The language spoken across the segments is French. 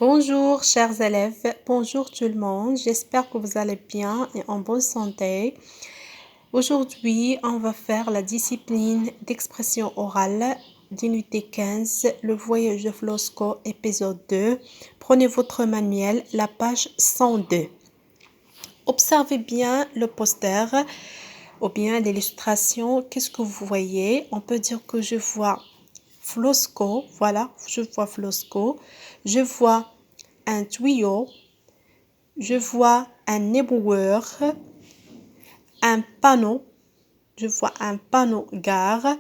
Bonjour chers élèves, bonjour tout le monde, j'espère que vous allez bien et en bonne santé. Aujourd'hui, on va faire la discipline d'expression orale d'unité 15, le voyage de Flosco, épisode 2. Prenez votre manuel, la page 102. Observez bien le poster ou bien l'illustration. Qu'est-ce que vous voyez? On peut dire que je vois Flosco, voilà, je vois Flosco. Je vois un tuyau, je vois un éboueur, un panneau, je vois un panneau gare,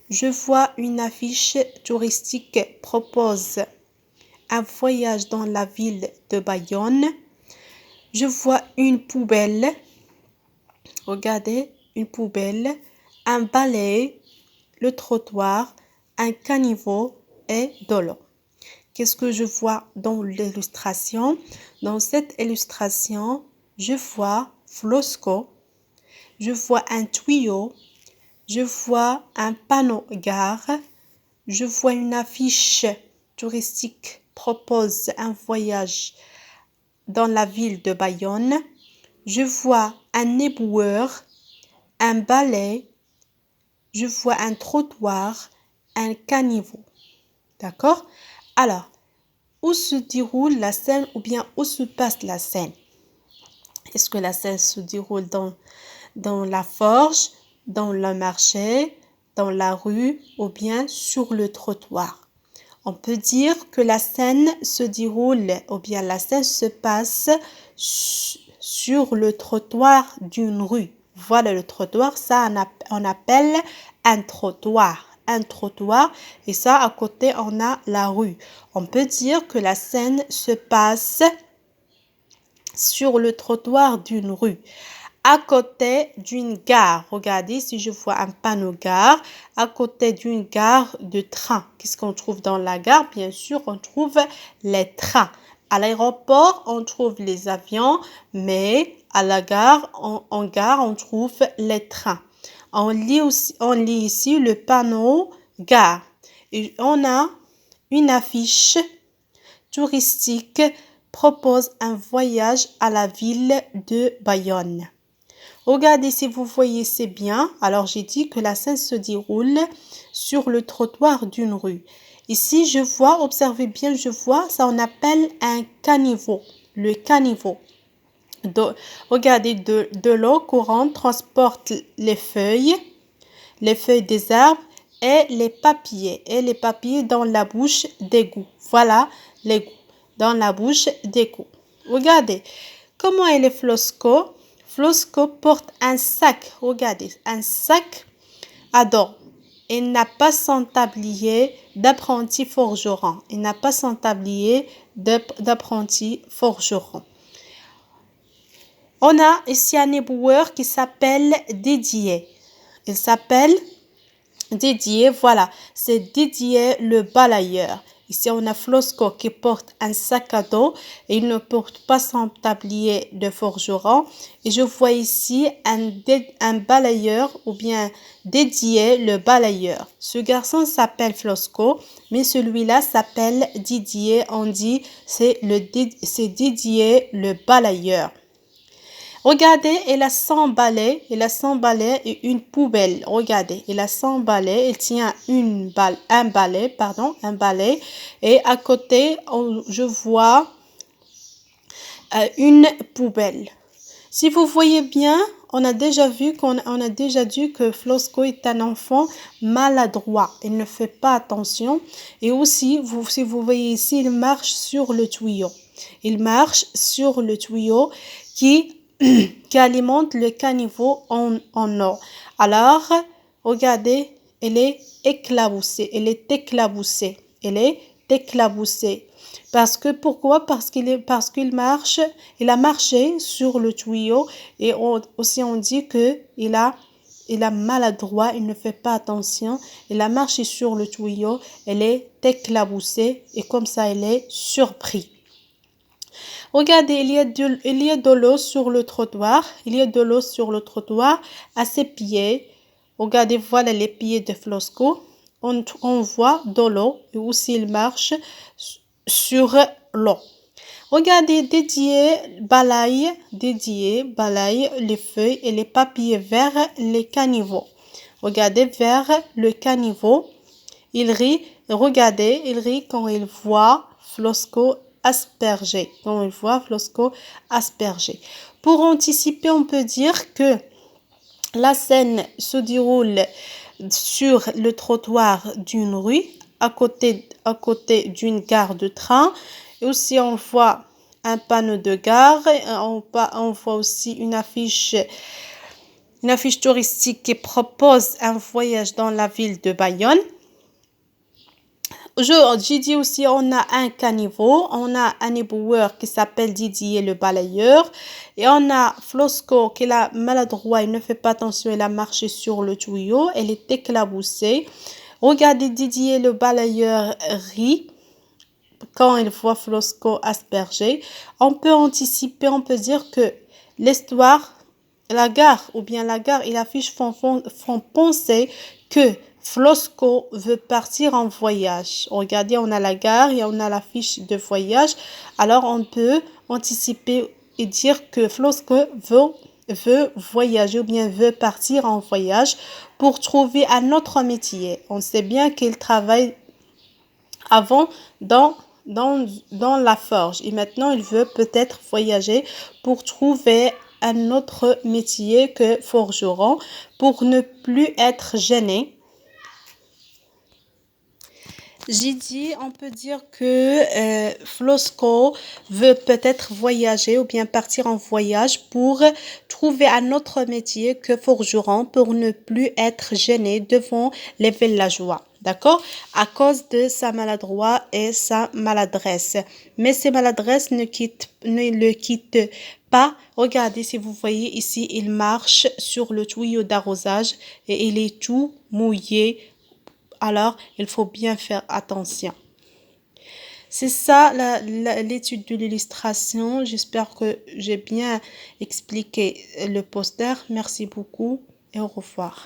je vois une affiche touristique propose un voyage dans la ville de Bayonne, je vois une poubelle, regardez, une poubelle, un balai, le trottoir, un caniveau et de l'eau. Qu'est-ce que je vois dans l'illustration? Dans cette illustration, je vois Flosco, je vois un tuyau, je vois un panneau gare, je vois une affiche touristique propose un voyage dans la ville de Bayonne, je vois un éboueur, un balai, je vois un trottoir, un caniveau. D'accord? Alors, où se déroule la scène ou bien où se passe la scène? Est-ce que la scène se déroule dans la forge, dans le marché, dans la rue ou bien sur le trottoir? On peut dire que la scène se déroule ou bien la scène se passe sur le trottoir d'une rue. Voilà le trottoir, ça on appelle un trottoir. Un trottoir et ça à côté on a la rue. On peut dire que la scène se passe sur le trottoir d'une rue, à côté d'une gare. Regardez, si je vois un panneau gare, à côté d'une gare de train. Qu'est-ce qu'on trouve dans la gare? Bien sûr, on trouve les trains. À l'aéroport, on trouve les avions, mais à la gare, en gare, on trouve les trains. On lit ici le panneau gare. Et on a une affiche touristique propose un voyage à la ville de Bayonne. Regardez si vous voyez, c'est bien. Alors, j'ai dit que la scène se déroule sur le trottoir d'une rue. Ici, je vois, observez bien, je vois, ça on appelle un caniveau. Le caniveau. Regardez, de l'eau courante transporte les feuilles des arbres et les papiers dans la bouche d'égout. Voilà l'égout dans la bouche d'égout. Regardez, comment elle est Flosco? Flosco porte un sac, regardez, un sac à dos. Il n'a pas son tablier d'apprenti forgeron. Il n'a pas son tablier d'apprenti forgeron. On a ici un éboueur qui s'appelle Didier. Il s'appelle Didier, voilà, c'est Didier le balayeur. Ici, on a Flosco qui porte un sac à dos et il ne porte pas son tablier de forgeron. Et je vois ici un balayeur ou bien Didier le balayeur. Ce garçon s'appelle Flosco, mais celui-là s'appelle Didier. On dit c'est Didier le balayeur. Regardez, elle a 100 balais, et une poubelle. Regardez, elle a 100 balais, elle tient un balai, et à côté, je vois une poubelle. Si vous voyez bien, on a déjà dit que Flosco est un enfant maladroit. Il ne fait pas attention. Et aussi, si vous voyez ici, il marche sur le tuyau. Il marche sur le tuyau qui alimente le caniveau en eau. Alors, regardez, elle est éclaboussée. Pourquoi? Parce qu'il marche, il a marché sur le tuyau et aussi on dit que il a maladroit, il ne fait pas attention, il a marché sur le tuyau, elle est éclaboussée et comme ça elle est surpris. Regardez, il y a de l'eau sur le trottoir. À ses pieds. Regardez, voilà les pieds de Flosco. On voit de l'eau et aussi il marche sur l'eau. Regardez, balaye les feuilles et les papiers vers les caniveaux. Regardez vers le caniveau. Il rit, regardez, il rit quand il voit Flosco asperger. Pour anticiper, on peut dire que la scène se déroule sur le trottoir d'une rue, à côté d'une gare de train. Et aussi, on voit un panneau de gare. On voit aussi une affiche touristique qui propose un voyage dans la ville de Bayonne. J'ai dit aussi, on a un caniveau, on a un éboueur qui s'appelle Didier le balayeur, et on a Flosco qui est maladroit, il ne fait pas attention, il a marché sur le tuyau, elle est éclaboussée. Regardez, Didier le balayeur rit quand il voit Flosco asperger. On peut anticiper, on peut dire que l'histoire, la gare et l'affiche font penser que Flosco veut partir en voyage. Regardez, on a la gare et on a l'affiche de voyage. Alors, on peut anticiper et dire que Flosco veut voyager ou bien veut partir en voyage pour trouver un autre métier. On sait bien qu'il travaille avant dans la forge et maintenant il veut peut-être voyager pour trouver un autre métier que forgeron pour ne plus être gêné. J'ai dit, on peut dire que Flosco veut peut-être voyager ou bien partir en voyage pour trouver un autre métier que forgeron pour ne plus être gêné devant les villageois. D'accord? À cause de sa maladroit et sa maladresse. Mais ces maladresses ne le quittent pas. Regardez, si vous voyez ici, il marche sur le tuyau d'arrosage et il est tout mouillé. Alors, il faut bien faire attention. C'est ça l'étude de l'illustration. J'espère que j'ai bien expliqué le poster. Merci beaucoup et au revoir.